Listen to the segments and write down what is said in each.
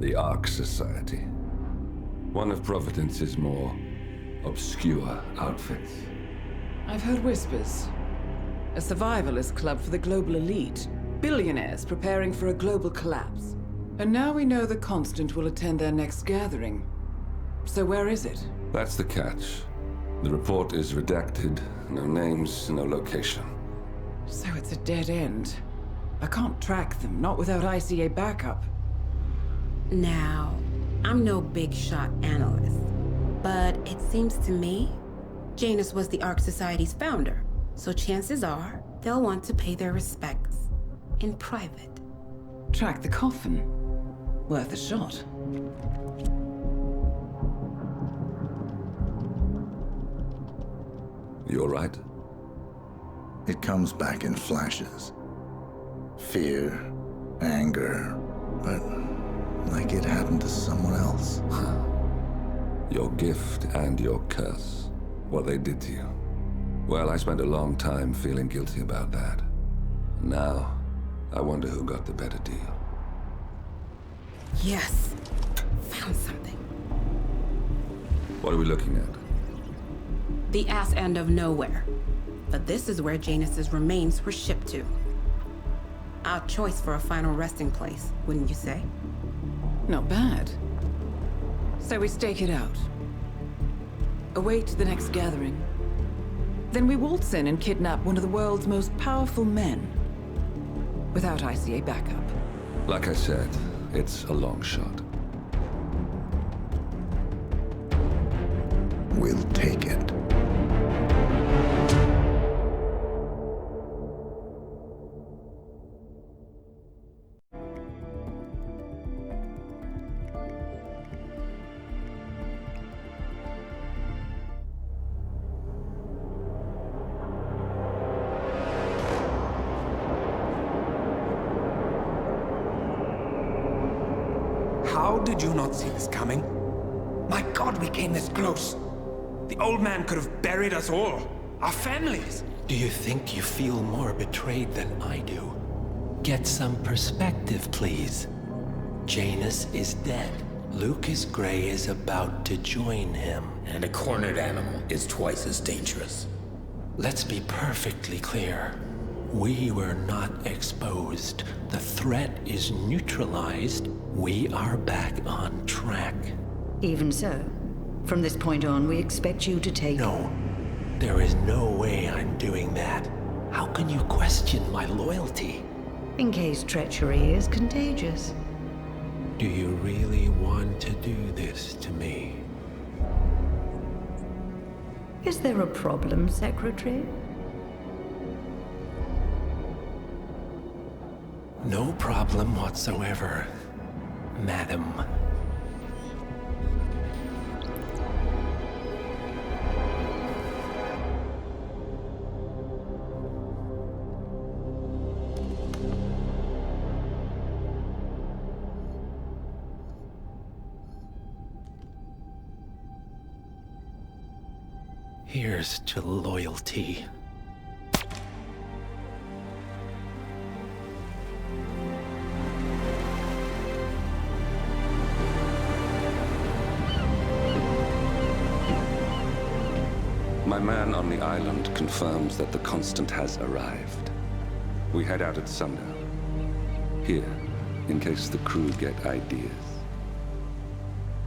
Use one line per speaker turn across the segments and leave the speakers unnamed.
The ARK Society. One of Providence's more obscure outfits.
I've heard whispers. A survivalist club for the global elite. Billionaires preparing for a global collapse. And now we know the Constant will attend their next gathering. So where is it?
That's the catch. The report is redacted. No names, no location.
So it's a dead end. I can't track them, not without ICA backup.
Now, I'm no big shot analyst, but it seems to me Janus was the ARK Society's founder, so chances are they'll want to pay their respects in private.
Track the coffin. Worth a shot.
You all right?
It comes back in flashes. Fear, anger, but like it happened to someone else.
Your gift and your curse. What they did to you. Well, I spent a long time feeling guilty about that. Now, I wonder who got the better deal.
Yes, found something.
What are we looking at?
The ass end of nowhere. But this is where Janus's remains were shipped to. Odd choice for a final resting place, wouldn't you say?
Not bad. So we stake it out. Await the next gathering. Then we waltz in and kidnap one of the world's most powerful men. Without ICA backup.
Like I said, it's a long shot.
We'll take it.
How did you not see this coming? My God, we came this close. The old man could have buried us all. Our families.
Do you think you feel more betrayed than I do? Get some perspective, please. Janus is dead. Lucas Gray is about to join him.
And a cornered animal is twice as dangerous.
Let's be perfectly clear. We were not exposed. The threat is neutralized. We are back on track.
Even so, from this point on, we expect you to take...
No, there is no way I'm doing that. How can you question my loyalty?
In case treachery is contagious.
Do you really want to do this to me?
Is there a problem, Secretary?
No problem whatsoever, Madam. Here's to loyalty.
My man on the island confirms that the Constant has arrived. We head out at sundown. Here, in case the crew get ideas.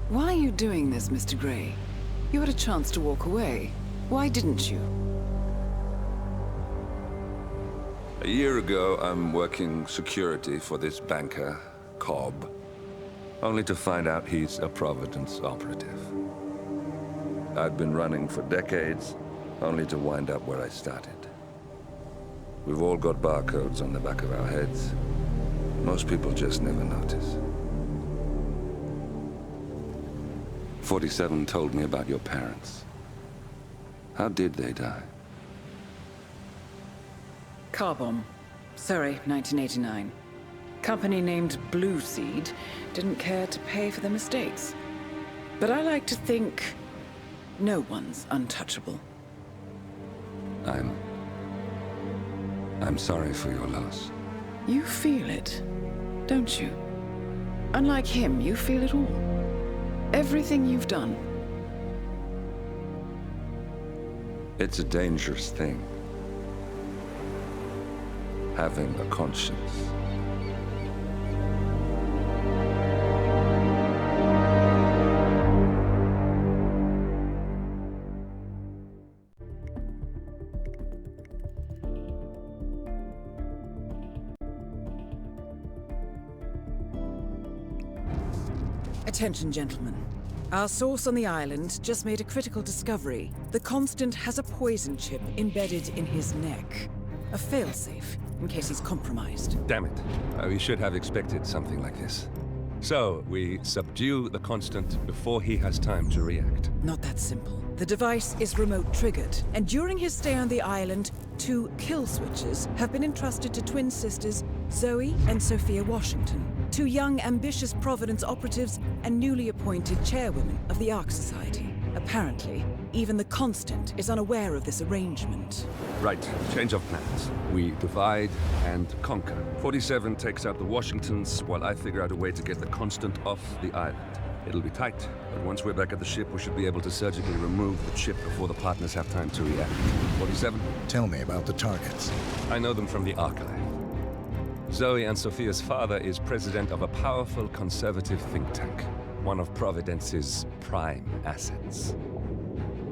Why are you doing this, Mr. Gray? You had a chance to walk away. Why didn't you?
A year ago, I'm working security for this banker, Cobb, only to find out he's a Providence operative. I'd been running for decades, only to wind up where I started. We've all got barcodes on the back of our heads. Most people just never notice. 47 told me about your parents. How did they die?
Car bomb. Surrey, 1989. Company named Blue Seed didn't care to pay for their mistakes. But I like to think no one's untouchable.
I'm sorry for your loss.
You feel it, don't you? Unlike him, you feel it all. Everything you've done.
It's a dangerous thing. Having a conscience.
Attention, gentlemen. Our source on the island just made a critical discovery. The Constant has a poison chip embedded in his neck. A failsafe, in case he's compromised.
Damn it. We should have expected something like this. So, we subdue the Constant before he has time to react.
Not that simple. The device is remote triggered, and during his stay on the island, 2 kill switches have been entrusted to twin sisters Zoe and Sophia Washington, 2 young, ambitious Providence operatives and newly appointed chairwomen of the ARK Society. Apparently, even the Constant is unaware of this arrangement.
Right, change of plans. We divide and conquer. 47 takes out the Washingtons, while I figure out a way to get the Constant off the island. It'll be tight, but once we're back at the ship, we should be able to surgically remove the chip before the partners have time to react. 47?
Tell me about the targets.
I know them from the archive. Zoe and Sophia's father is president of a powerful conservative think tank, one of Providence's prime assets.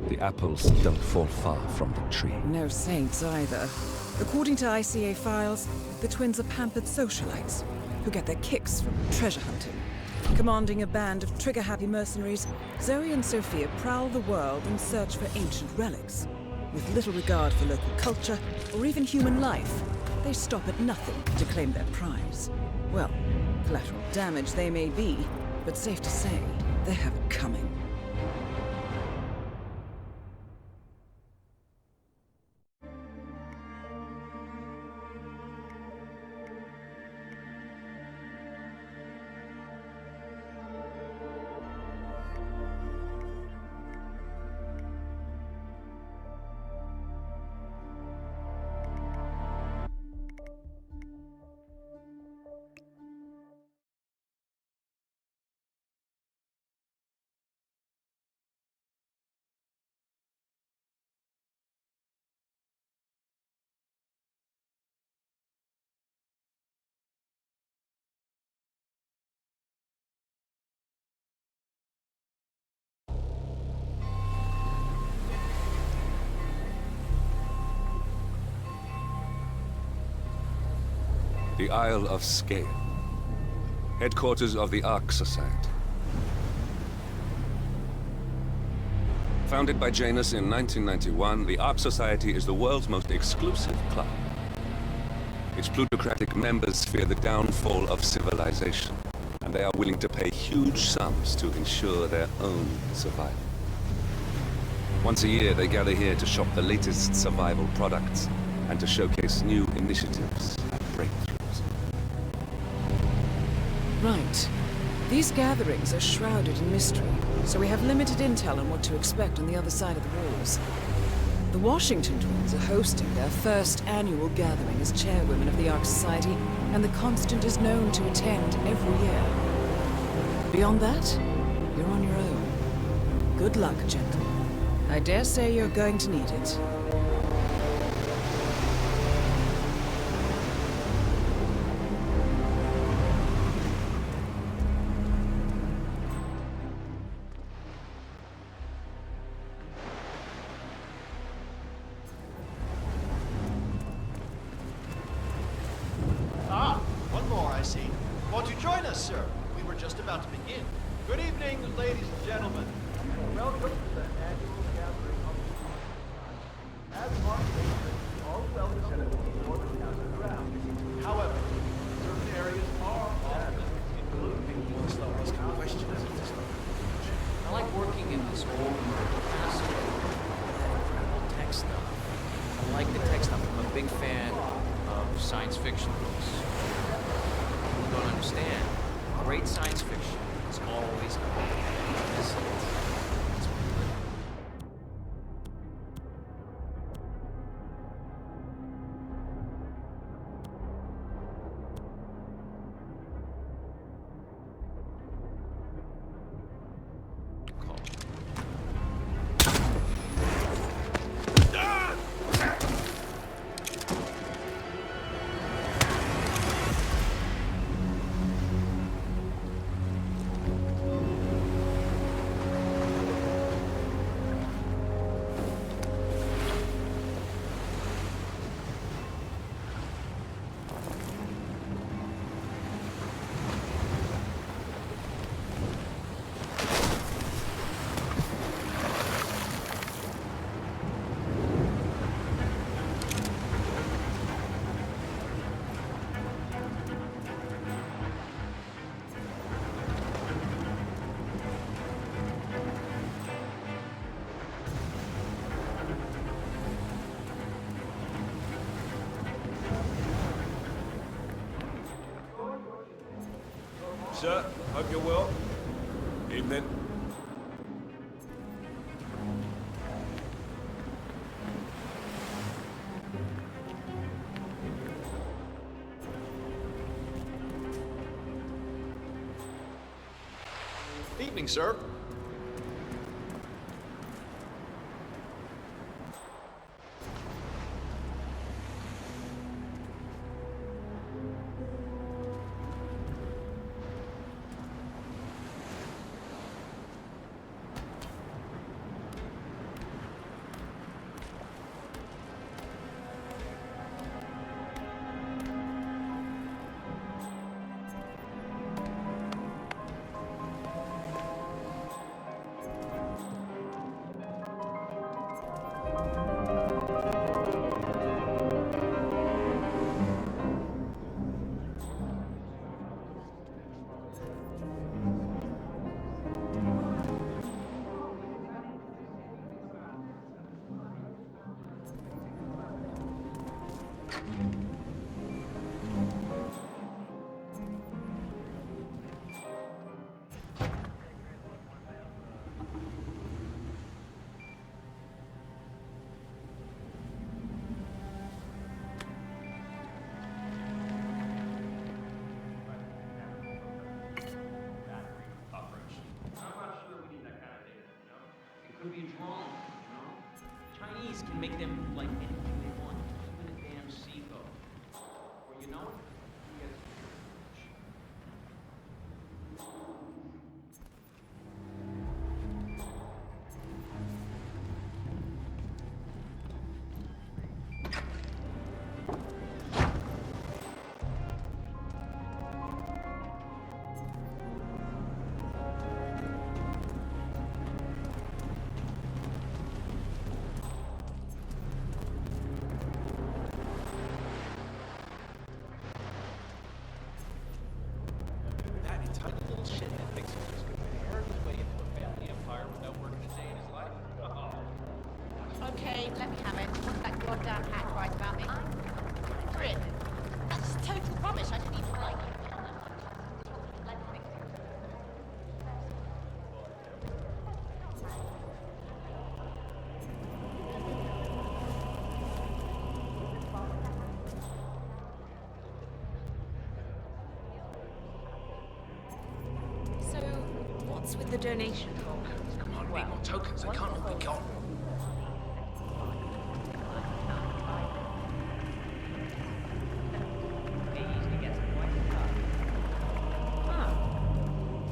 The apples don't fall far from the tree.
No saints either. According to ICA files, the twins are pampered socialites who get their kicks from treasure hunting. Commanding a band of trigger-happy mercenaries, Zoe and Sophia prowl the world in search for ancient relics. With little regard for local culture or even human life, they stop at nothing to claim their prize. Well, collateral damage they may be, but safe to say, they have it coming.
The Isle of Scale, headquarters of the ARK Society. Founded by Janus in 1991, the ARK Society is the world's most exclusive club. Its plutocratic members fear the downfall of civilization, and they are willing to pay huge sums to ensure their own survival. Once a year, they gather here to shop the latest survival products and to showcase new initiatives and breakthroughs.
Right. These gatherings are shrouded in mystery, so we have limited intel on what to expect on the other side of the walls. The Washington twins are hosting their first annual gathering as chairwomen of the ARK Society, and the Constant is known to attend every year. Beyond that, you're on your own. Good luck, gentlemen. I dare say you're going to need it.
One more, I see. Won't you join us, sir? We were just about to begin. Good evening, ladies and gentlemen. Welcome to the annual gathering of the ARK. As ARK patrons, all welcome before the castle ground. However, certain areas are off limits, including asking questions at this time.
I like working in this old castle. That incredible tech stuff. I like the tech stuff. I'm a big fan of science fiction books. People don't understand. Great science fiction is always about innocence. It's brilliant.
Sir, hope you're well. Evening.
Evening, sir.
Could be a drone, you know? Chinese can make them like anything they want, even a damn seaboat. Or you know it? You guys
Tiny little shithead thinks he's just going to work his way into a family empire without working a day in his life.
Okay, let me have it. What's that goddamn hack right about me? Grin. That's total rubbish. I didn't even like it. Let's fix it.
So, what's with the donation form?
Come on, need more tokens. They can't all be gone.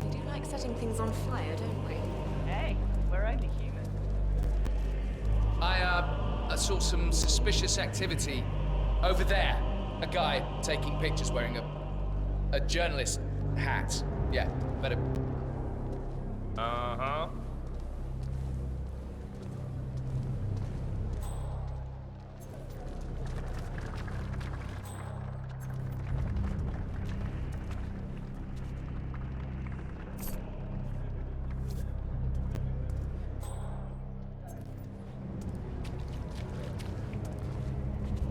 We do like setting things on fire, don't we?
Hey, we're only human.
I saw some suspicious activity over there. A guy taking pictures wearing a journalist hat. Yeah, better.
Uh-huh.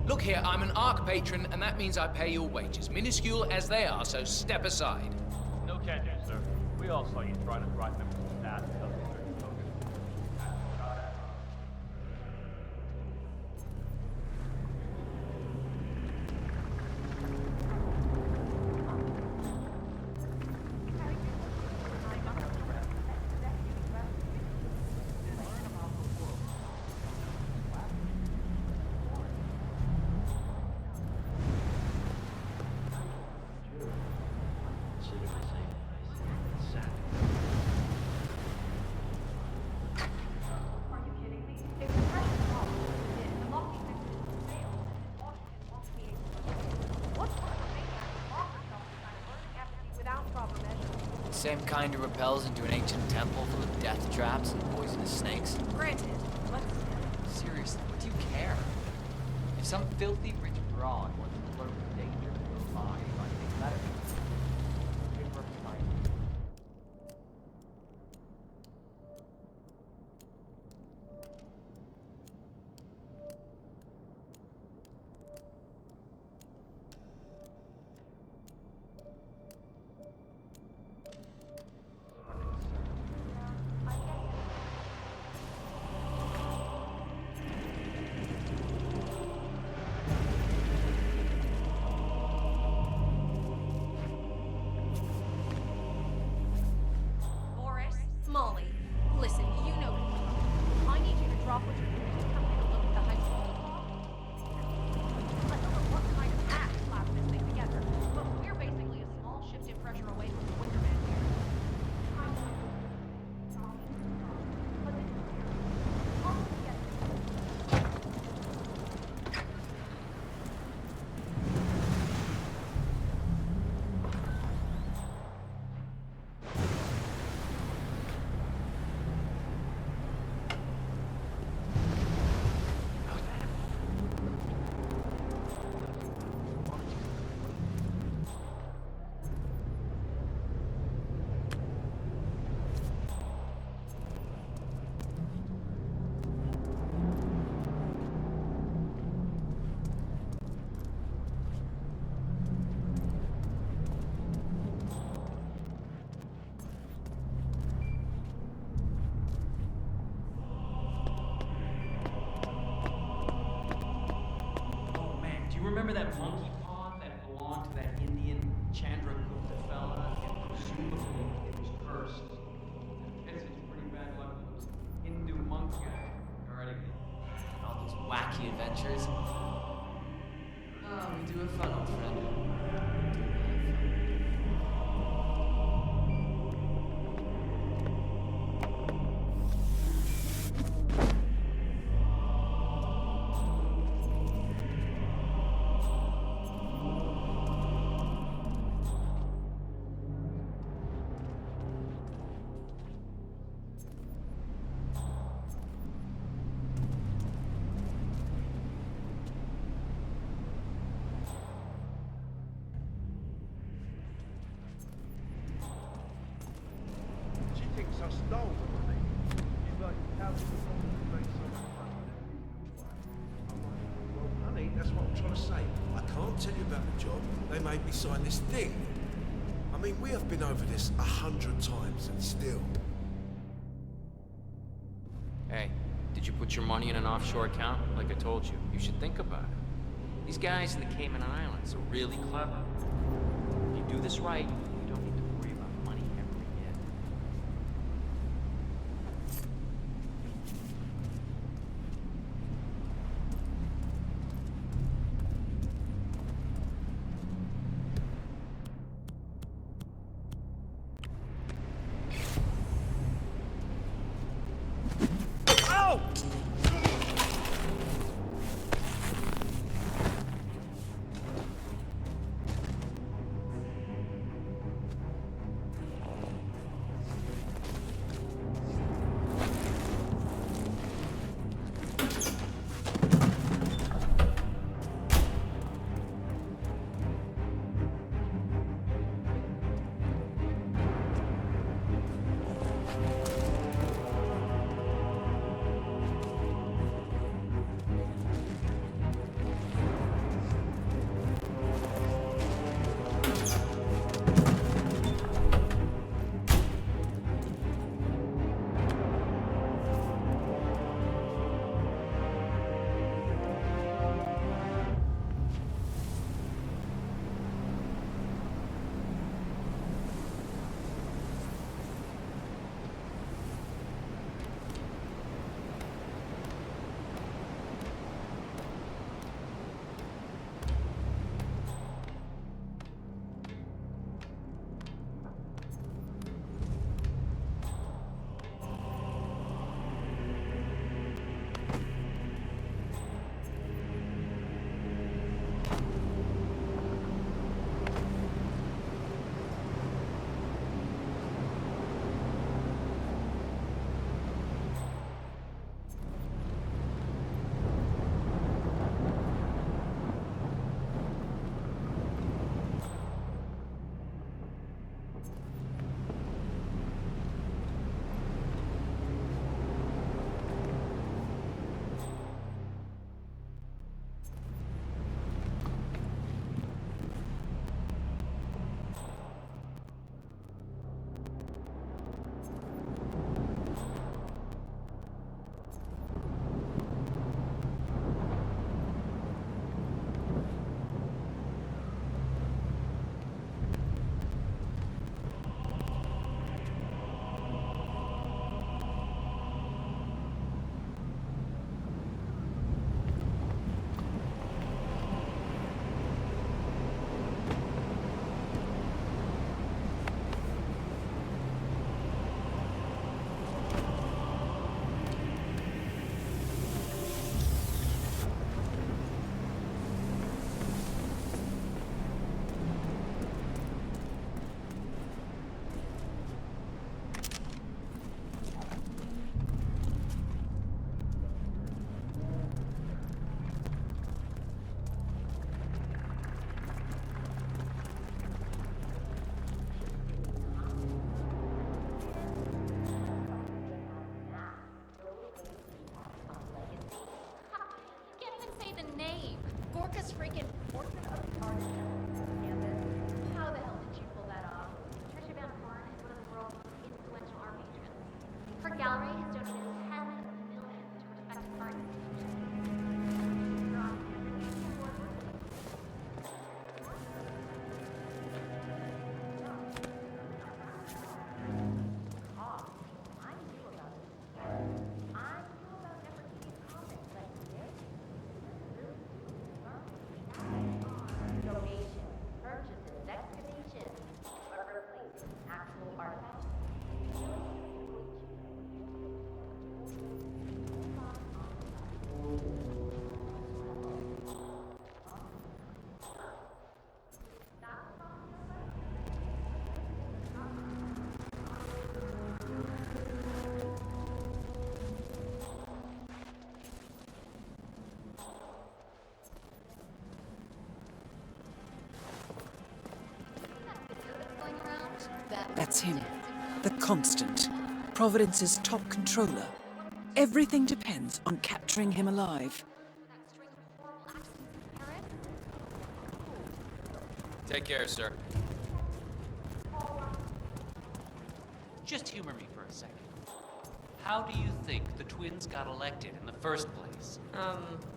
Look here, I'm an ARK patron, and that means I pay your wages, minuscule as they are, so step aside.
No can do, sir. We all saw you trying to bribe members of staff and other certain tokens.
Same kind who repels into an ancient temple full of death traps and poisonous snakes.
Granted, but
Seriously, what do you care? If some filthy rich broad wants to flirt with danger and go by, I think better. Good for tonight. remember that monkey paw that belonged to that Indian Chandragupta fella? And presumably it was cursed. I guess it's pretty bad luck for those Hindu monk guys. Alrighty. All those wacky adventures. Oh, we do have fun, old friend.
I stole them, I think. She's like, how did you want to make so much money? I'm like, well, honey, that's what I'm trying to say. I can't tell you about the job. They made me sign this thing. I mean, we have been over this 100 times and still.
Hey, did you put your money in an offshore account? Like I told you, you should think about it. These guys in the Cayman Islands are really clever. If you do this right, you don't need to worry about money ever again.
gallery has donated 10 million to respected art institutions.
That's him. The Constant. Providence's top controller. Everything depends on capturing him alive.
Take care, sir.
Just humor me for a second. How do you think the twins got elected in the first place?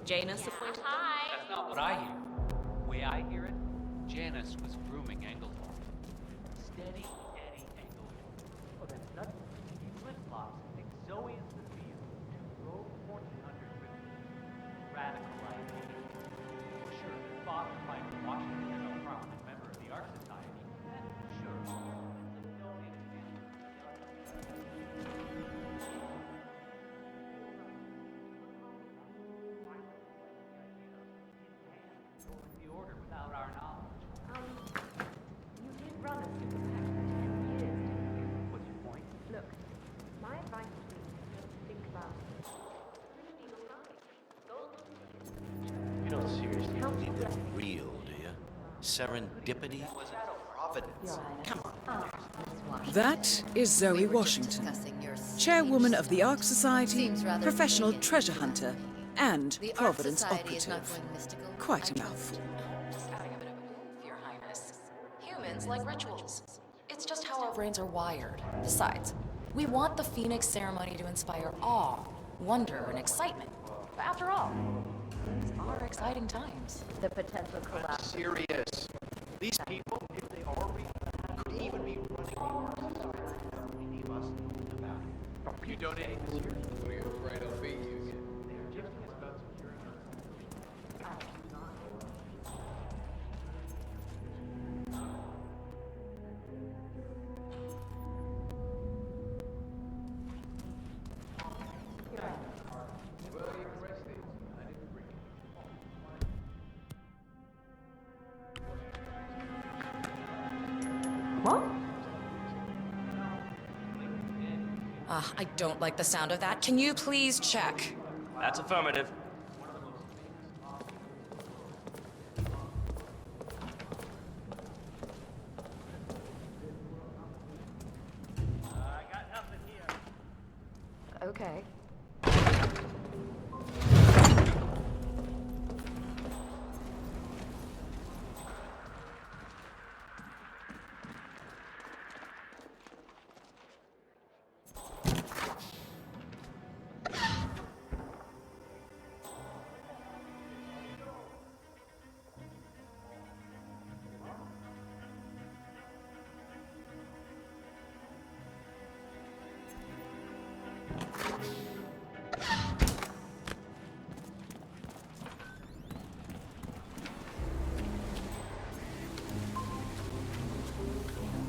Janice appointed them?
That's not what I hear. The way I hear it, Janice was grooming Engelhorn. Steady Eddie Engelhorn. Oh, that's nothing. He flip-flops and thinks Zoe is the field to rogue 1400 women. Radical idea. Sure, his father, Michael Washington, is a prominent member of the ARK Society. And sure, it's a donated the order without our knowledge.
You did run a super PAC for 10 years, didn't you?
What's your point?
Look, my advice would be to just think about
You don't seriously
believe
that?
Real, do you? Serendipity? Providence? Come on.
That is Zoe Washington, chairwoman of the ARK Society, professional treasure hunter, and Providence operative. Quite a mouthful.
Just adding a bit of oomph, Your Highness. Humans like rituals. It's just how our brains are wired. Besides, we want the Phoenix ceremony to inspire awe, wonder, and excitement. But after all, these are exciting times.
the potential collapse.
Serious. These people, if they are real, could even be running the ARK Society without any of us knowing about it. You donating this year?
What are you afraid I'll beat you again?
They are gifting us about securing our
I don't like the sound of that. Can you please check?
That's affirmative.
Okay.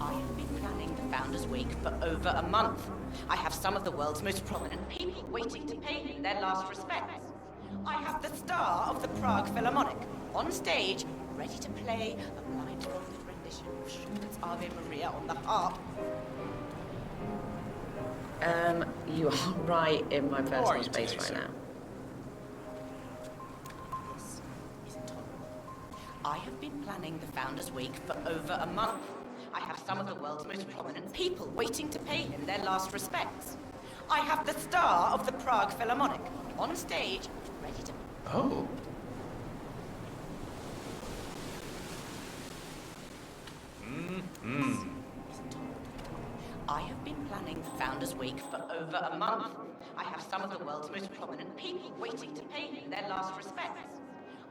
I have been planning the Founders Week for over a month. I have some of the world's most prominent people waiting to pay him their last respects. I have the star of the Prague Philharmonic on stage, ready to play a blindfolded rendition of Schubert's Ave Maria on the harp.
You are right in my
are
personal
you
space
today,
right
sir?
now.
This is intolerable. I have been planning the Founders Week for over a month. I have some of the world's most prominent people waiting to pay him their last respects. I have the star of the Prague Philharmonic on stage, ready to...
Oh.
I have been planning the Founders Week for over a month. I have some of the world's most prominent people waiting to pay him their last respects.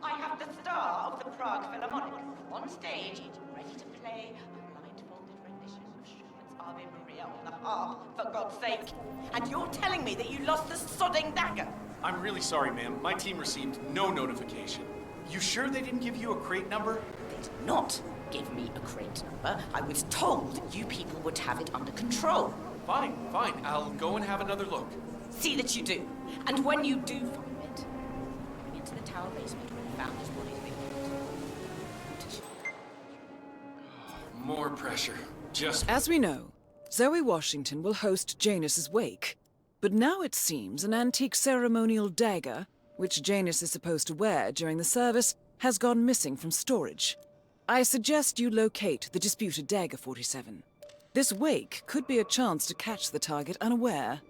I have the star of the Prague Philharmonic on stage, ready to play a blindfolded rendition of Schubert's Ave Maria on the harp, for God's sake. And you're telling me that you lost the sodding dagger?
I'm really sorry, ma'am. My team received no notification. You sure they didn't give you a crate number?
They did not give me a crate number. I was told you people would have it under control.
Fine, fine. I'll go and have another look.
See that you do. And when you do find it, bring it to the tower basement where the Founders body is being put.
More pressure. Just...
As we know, Zoe Washington will host Janus's wake. But now it seems an antique ceremonial dagger, which Janus is supposed to wear during the service, has gone missing from storage. I suggest you locate the disputed dagger, 47. This wake could be a chance to catch the target unaware.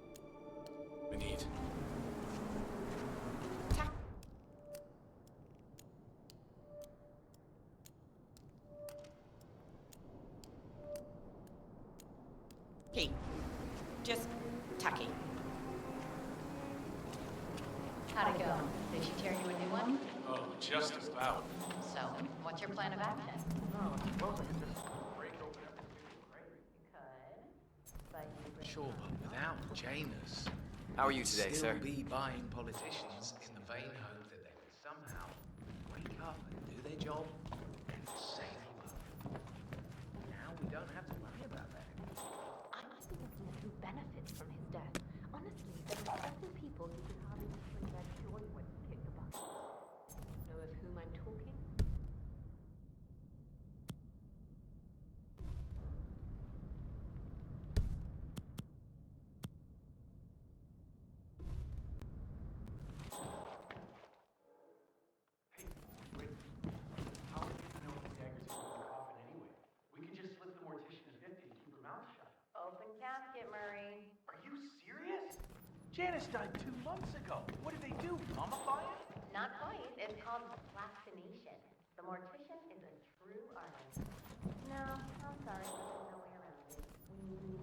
We need.
Key. Just tacky.
How'd it go? Did she tear you a new one?
Oh, just about.
So, what's your plan of action? Oh, well, just break open everything great. But you
Sure, but without Janus,
How are you today,
still
sir?
be buying politicians in the vain hope that they can somehow wake up and do their job and save the world. Now we don't have to worry about that.
I must be looking at who benefits from his death. Honestly, there are certain people who could hardly restrain their joy when he kicked the bucket. Know of whom I'm talking?
How do you know if the dagger's in the coffin anyway? We could just slip the mortician a 50 and keep her mouth shut.
Open casket, Murray.
Are you serious? Janice died 2 months ago. What did they do? Mummify her?
Not quite. It's called plastination. The mortician is a true artist. No, I'm sorry, but there's no way around it. We need...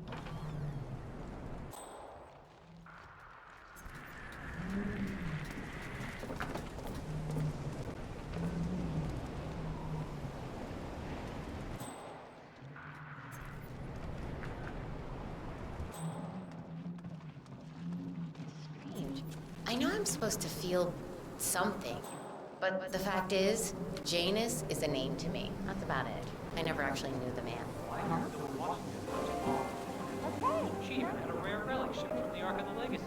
Strange. I know I'm supposed to feel something, but the fact is, Janus is a name to me. That's about it. I never actually knew the man.
She even had a rare relic shipped from the Ark of the Legacy.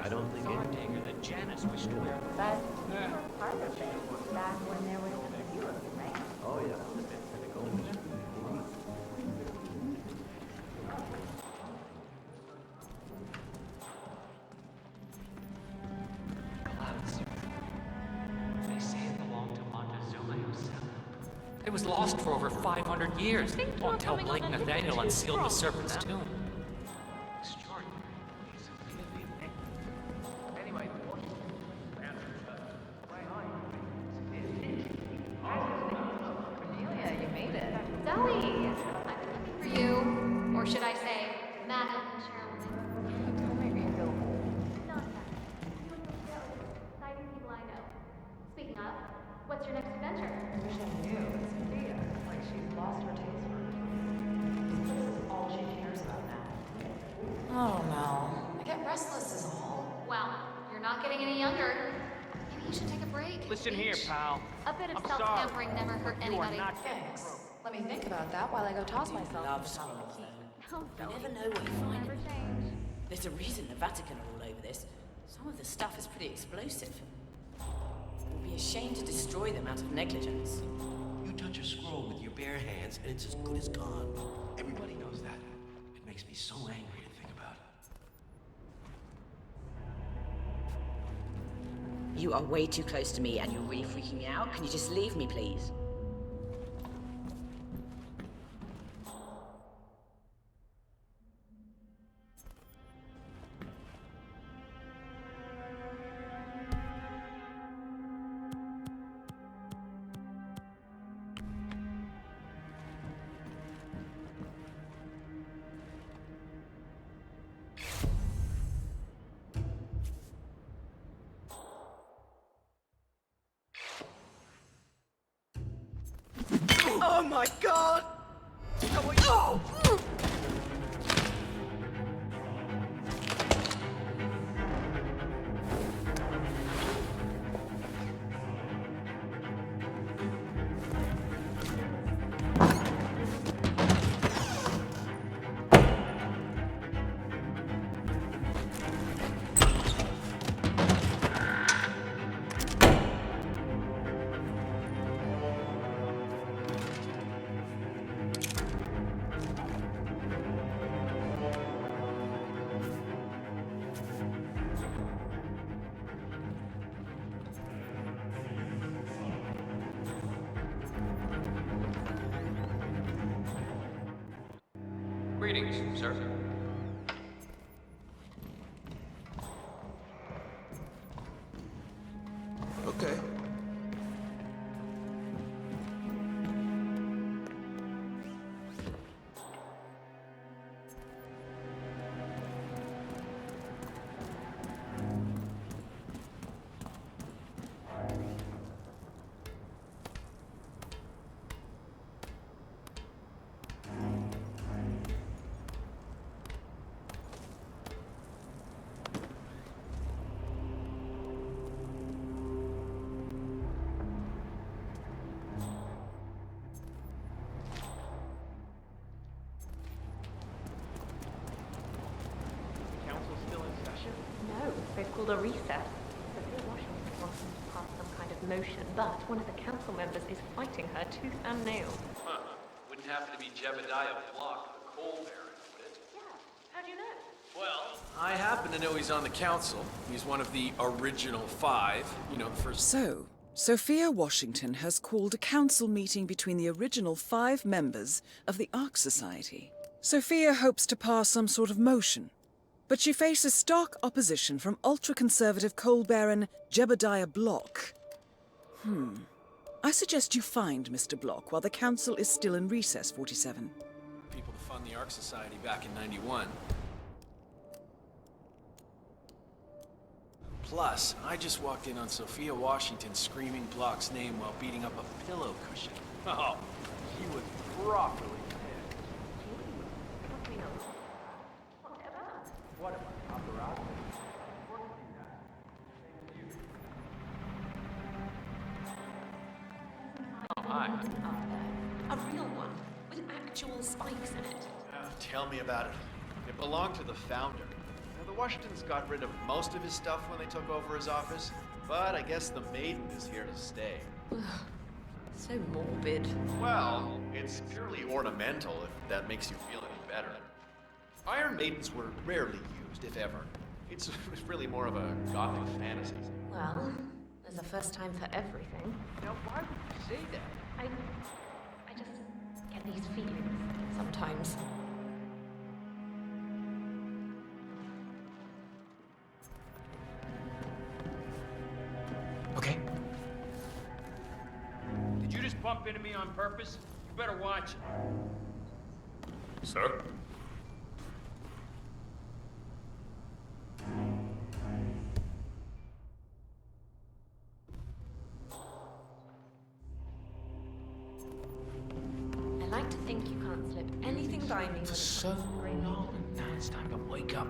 I don't think
Star dagger that Janus wished to wear.
But you were part of it back when there was a few of you, right?
Oh, yeah.
Clouds. They say it belonged to Montezuma himself. It was lost for over 500 years until Blake Nathaniel unsealed the Serpent's tomb. Extraordinary.
Anyway,
Cornelia, you made it.
Zoe! I'm looking for you. Or should I say, Madam Cheryl.
Tell me you go
Not that. You and your skills. Exciting people I know. Speaking of, what's your next adventure?
I wish I knew. It's Sophia. Like she's lost her taste for it. This is all she cares about now.
Oh no. I get restless is all. Well, you're not getting any younger. Maybe you should take a break.
Listen here, pal.
A bit of
I'm
self-pampering never hurt
You are
anybody.
not
Thanks.
Let me think about that while I go toss myself.
Love scrolls, though. You never know what you find.
Never change.
There's a reason the Vatican are all over this. Some of the stuff is pretty explosive. It would be a shame to destroy them out of negligence.
You touch a scroll with your bare hands, and it's as good as gone. Everybody knows that. It makes me so angry to think about it.
You are way too close to me, and you're really freaking me out. Can you just leave me, please? Oh my god! Oh!
Greetings, sir.
Okay.
Council still in session?
No, they've called a recess. Sophia Washington wants them to pass some kind of motion, but one of the council members is fighting her tooth and nail.
Huh. Wouldn't happen to be Jebediah Block, the coal baron, would it?
Yeah, how do you know?
Well, I happen to know he's on the council. He's one of the original 5. You know, the first...
So, Sophia Washington has called a council meeting between the original 5 members of the ARK Society. Sophia hopes to pass some sort of motion, but she faces stark opposition from ultra-conservative coal baron Jebediah Block. I suggest you find Mr. Block while the council is still in recess, 47.
people to fund the ARK Society back in '91. Plus, I just walked in on Sophia Washington screaming Block's name while beating up a pillow cushion. Oh, she was properly pissed.
What about paparazzi?
Oh, hi. A real one, with actual spikes in it.
Tell me about it. It belonged to the founder. Now, the Washingtons got rid of most of his stuff when they took over his office, but I guess the maiden is here to stay.
So morbid.
Well, it's purely ornamental, if that makes you feel any better. Iron Maidens were rarely used, if ever. It's really more of a gothic fantasy.
Well, there's a first time for everything.
Now, why would you say that?
I just get these feelings sometimes.
Okay.
Did you just bump into me on purpose? You better watch it.
Sir?
I like to think you can't slip anything by me.
For so long, and now it's time to wake up.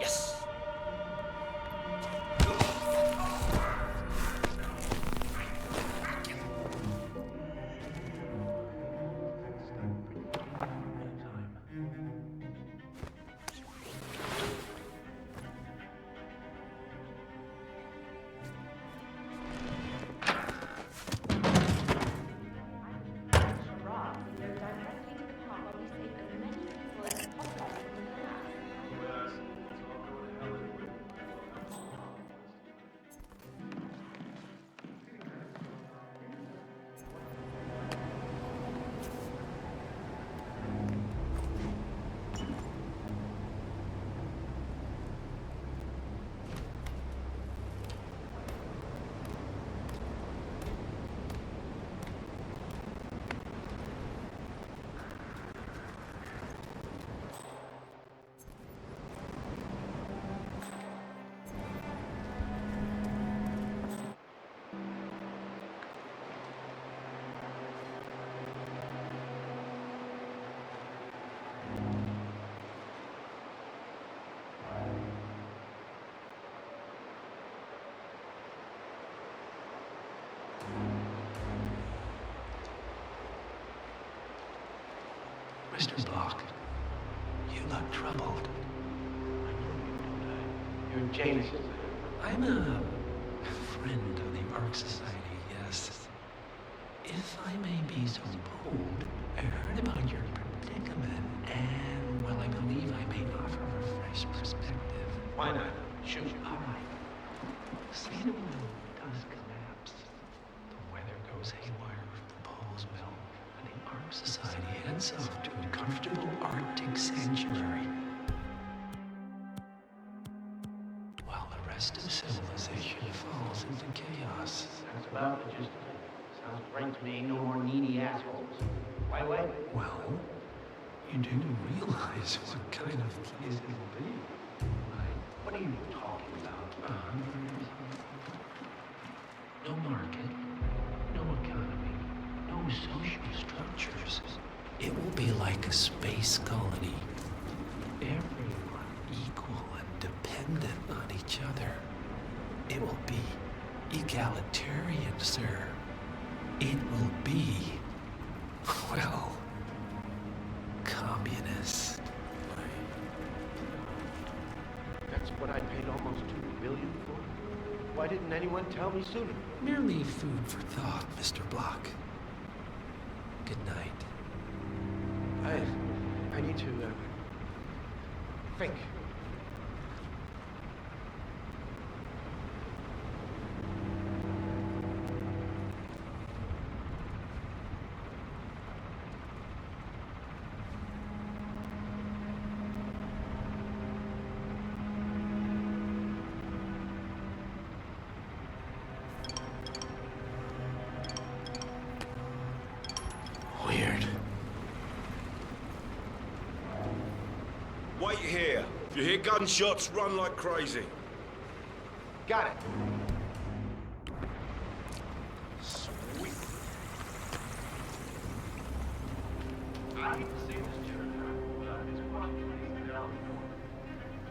Yes!
Mr. Block, you look troubled.
You're Janus.
I'm a friend of the ARK Society, yes. If I may be so bold, I heard about your predicament, and, well, I believe I may offer a fresh perspective.
Why not? Shoot.
All right. Say the moon does collapse. The weather goes haywire, the poles melt, and the ARK Society heads off to a comfortable Arctic sanctuary. While the rest of civilization falls into chaos.
That's about the gist of it. Sounds great to me. No more needy assholes. Why wait?
Well, you do realize what kind of place it will be.
What are you talking about?
No market, no economy, no social structures. It will be like a space colony. Everyone equal and dependent on each other. It will be egalitarian, sir. It will be, well, communist.
That's what I paid almost $2 billion for? Why didn't anyone tell me sooner?
Merely food for thought, Mr. Block. Good night.
I need to, think.
Weird.
Wait here. If you hear gunshots, run like crazy.
Got it.
Sweet.
I hate to say this, Jeremy, but it's quite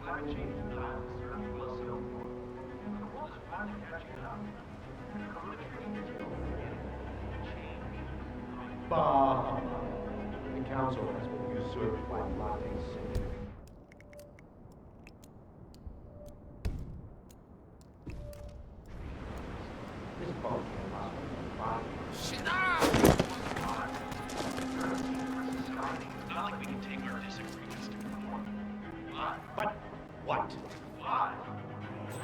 climate change and climate research will so forth. The world is finally catching up. Bah! The council has been usurped by Latte City. This boat can't last for 5 years.
Shit! Ah!
It's not like we can take our disagreements to court. But what? Why?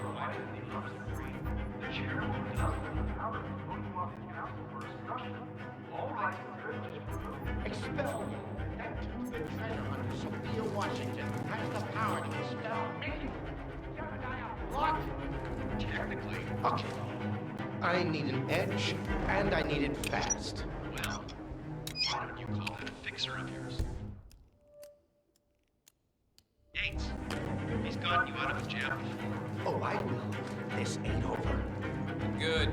Provided the opposite dream, the chairman does have the power to vote you off the council for obstruction. All rights and privileges removed. Expel you. That two-bit treasure hunter, Sophia Washington, has the power to expel me. What? Technically. Okay. I need an edge, and I need it fast. Well, why don't you call that a fixer of yours? Yates, he's gotten you out of jail before. Oh, I will. This ain't over.
Good.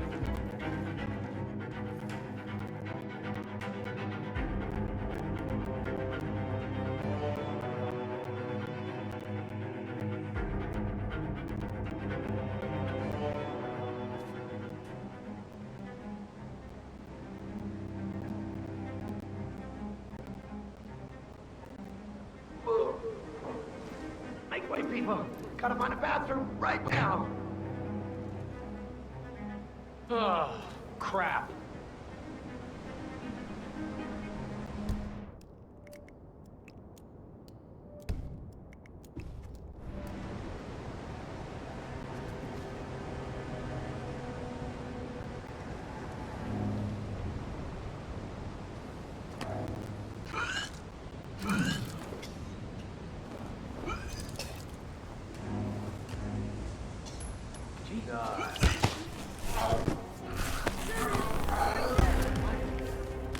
Make way, people. Gotta find a bathroom right now. Oh, crap.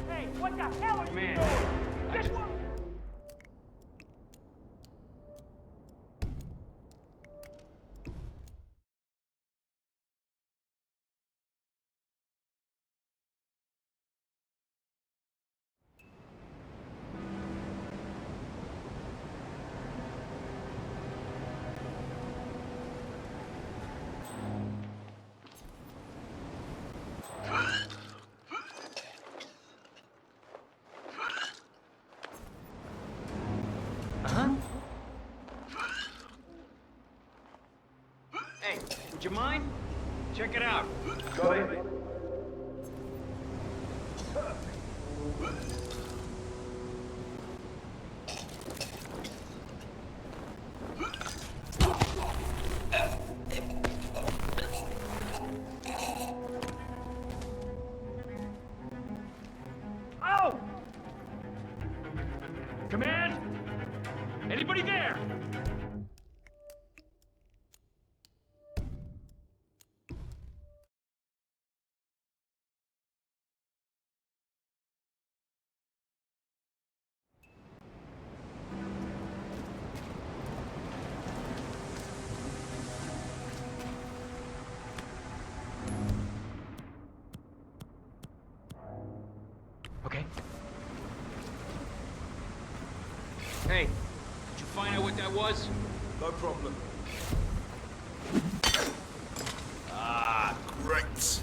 Hey, what the Would you mind? Check it out.
Got it.
Oh! Command? Anybody there?
Okay.
Hey, did you find out what that was?
No problem. Ah, great.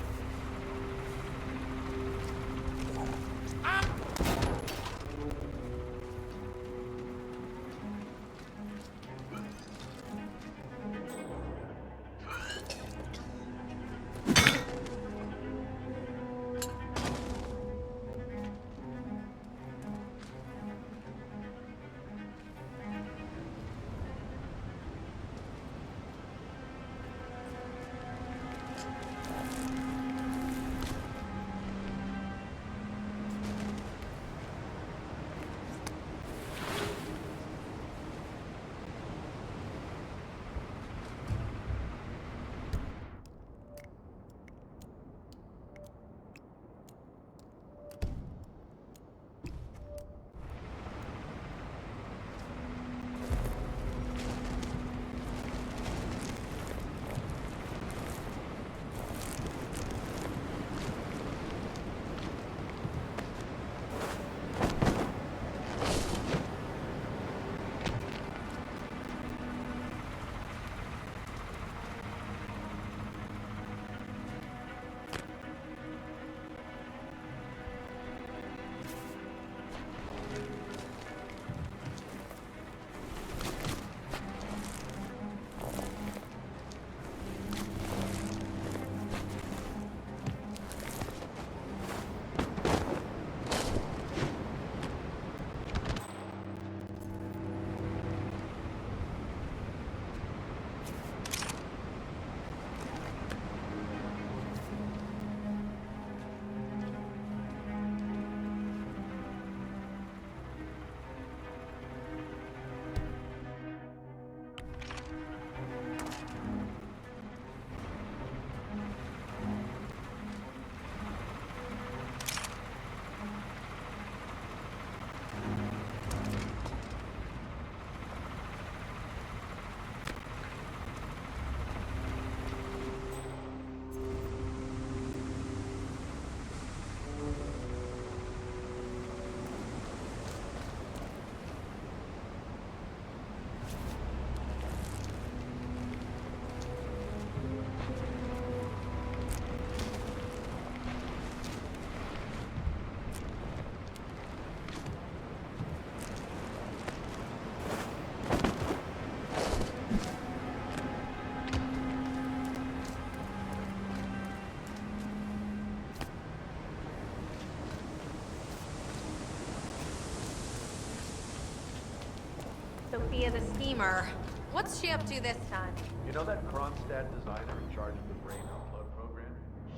Sophia the schemer. What's she up to this time?
You know that Kronstadt designer in charge of the brain upload program?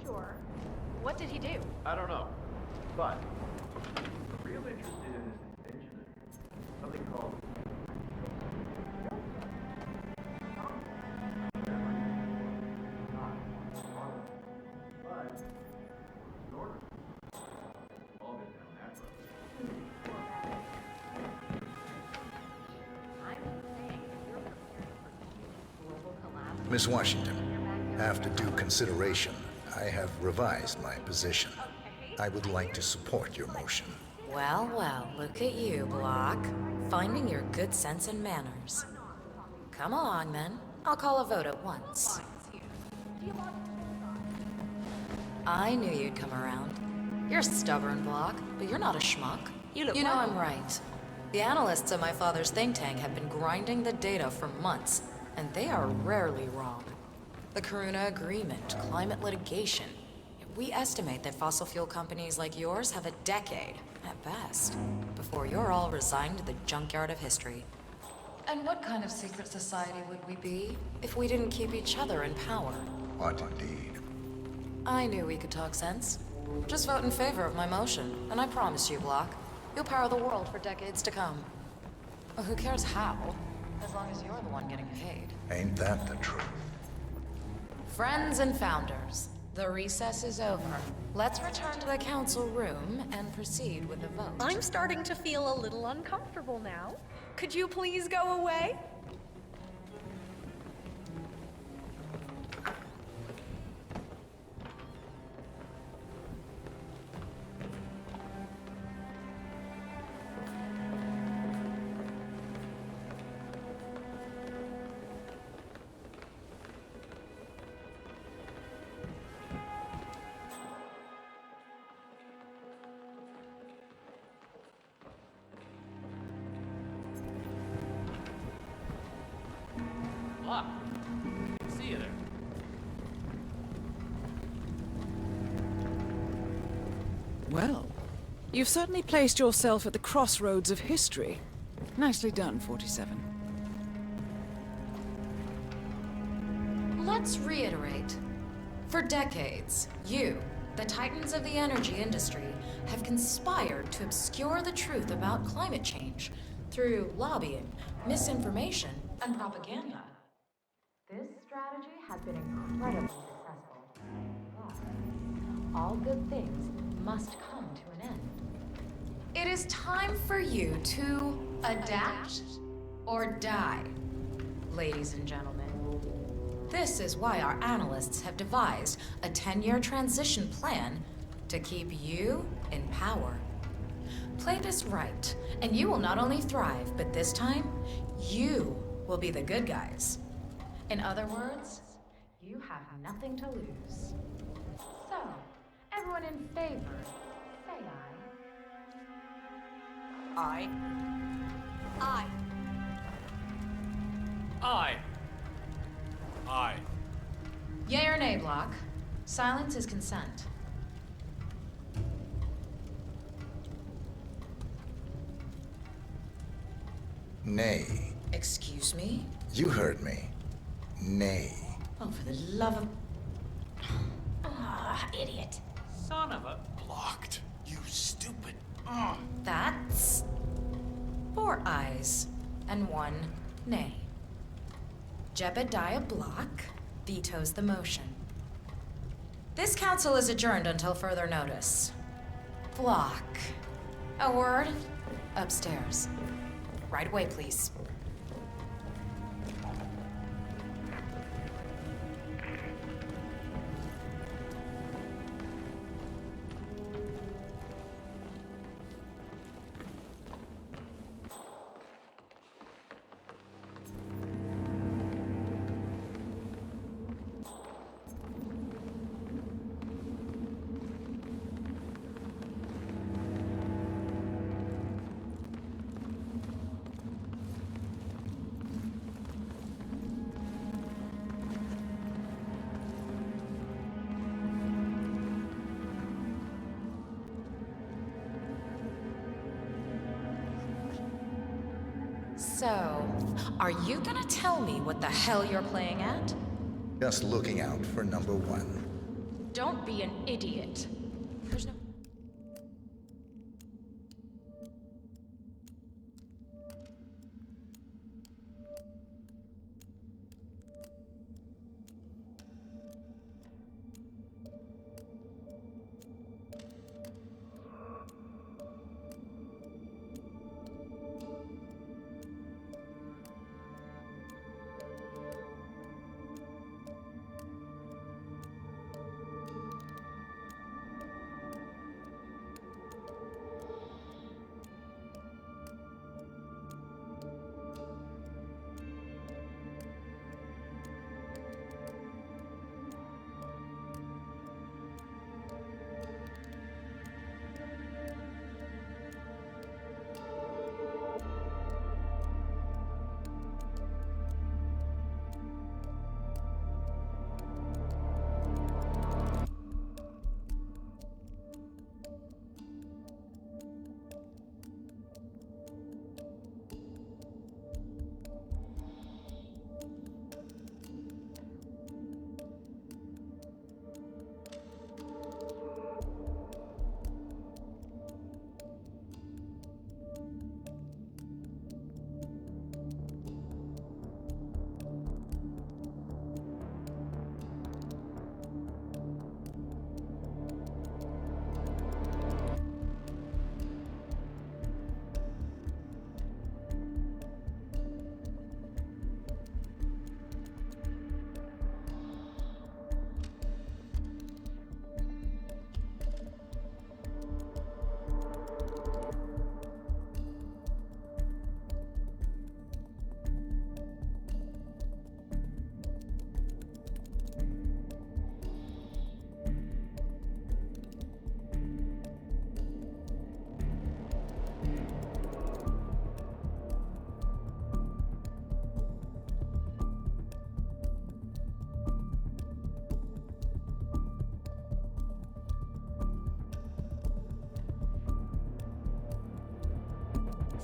Sure. What did he do?
I don't know. But I'm real interested in this invention. Something called
Miss Washington, after due consideration, I have revised my position. I would like to support your motion.
Well, well, look at you, Block. Finding your good sense and manners. Come along, then. I'll call a vote at once. I knew you'd come around. You're stubborn, Block, but you're not a schmuck. You know I'm right. The analysts at my father's think tank have been grinding the data for months, and they are rarely wrong. The Karuna Agreement, climate litigation. We estimate that fossil fuel companies like yours have a decade, at best, before you're all resigned to the junkyard of history. And what kind of secret society would we be if we didn't keep each other in power?
What indeed?
I knew we could talk sense. Just vote in favor of my motion, and I promise you, Block, you'll power the world for decades to come. Well, who cares how, as long as you're the one getting paid.
Ain't that the truth?
Friends and founders, the recess is over. Let's return to the council room and proceed with the vote.
I'm starting to feel a little uncomfortable now. Could you please go away?
Block. See you there.
Well, you've certainly placed yourself at the crossroads of history. Nicely done, 47.
Let's reiterate. For decades, you, the titans of the energy industry, have conspired to obscure the truth about climate change through lobbying, misinformation, and propaganda.
This strategy has been incredibly successful. But all good things must come to an end.
It is time for you to adapt or die, ladies and gentlemen. This is why our analysts have devised a 10-year transition plan to keep you in power. Play this right, and you will not only thrive, but this time, you will be the good guys. In other words,
You have nothing to lose. So, everyone in favor, say aye.
Aye.
Aye.
Aye. Aye.
Yay or nay, Block? Silence is consent.
Nay.
Excuse me?
You heard me. Nay.
Oh, for the love of...
Ah, idiot.
Son of a...
Blocked. You stupid.
That's... 4 ayes and 1 nay. Jebediah Block vetoes the motion. This council is adjourned until further notice. Block. A word? Upstairs. Right away, please. So, are you gonna tell me what the hell you're playing at?
Just looking out for number 1.
Don't be an idiot. There's no...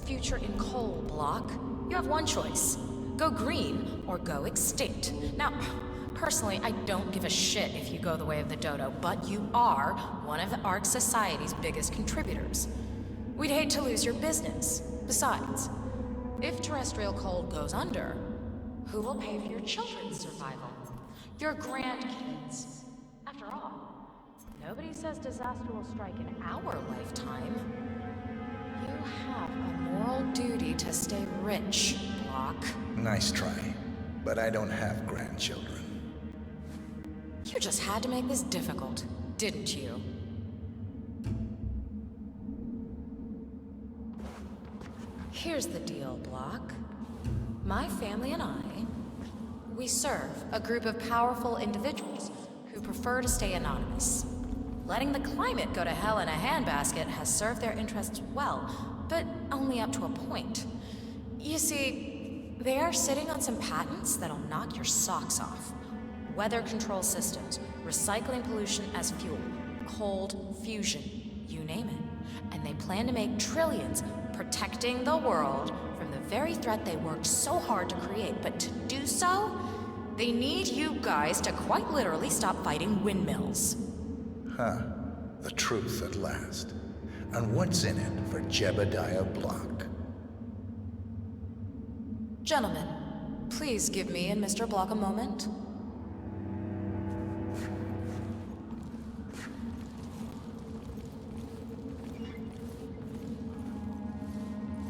future in coal, Block. You have one choice. Go green or go extinct. Now, personally, I don't give a shit if you go the way of the dodo, but you are one of the ARK Society's biggest contributors. We'd hate to lose your business. Besides, if terrestrial coal goes under, who will pay for your children's survival? Your grandkids. After all, nobody says disaster will strike in our lifetime. You have a moral duty to stay rich, Block.
Nice try, but I don't have grandchildren.
You just had to make this difficult, didn't you? Here's the deal, Block. My family and I, we serve a group of powerful individuals who prefer to stay anonymous. Letting the climate go to hell in a handbasket has served their interests well, but only up to a point. You see, they are sitting on some patents that'll knock your socks off. Weather control systems, recycling pollution as fuel, cold fusion, you name it. And they plan to make trillions protecting the world from the very threat they worked so hard to create. But to do so, they need you guys to quite literally stop fighting windmills.
Huh. The truth at last. And what's in it for Jebediah Block?
Gentlemen, please give me and Mr. Block a moment.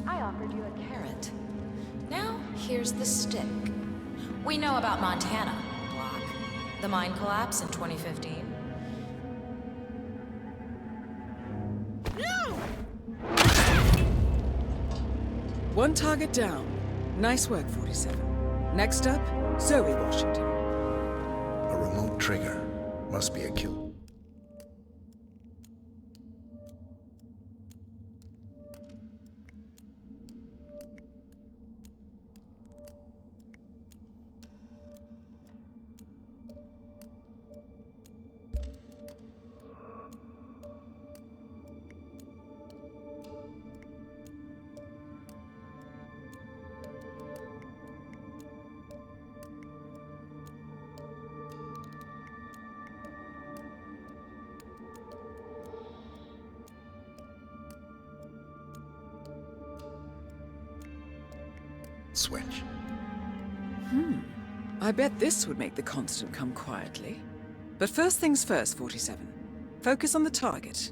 I offered you a carrot. Now, here's the stick. We know about Montana, Block. The mine collapse in 2015.
No! One target down. Nice work, 47. Next up, Zoe Washington.
A remote trigger. Must be a kill. Switch.
I bet this would make the constant come quietly. But first things first, 47. Focus on the target.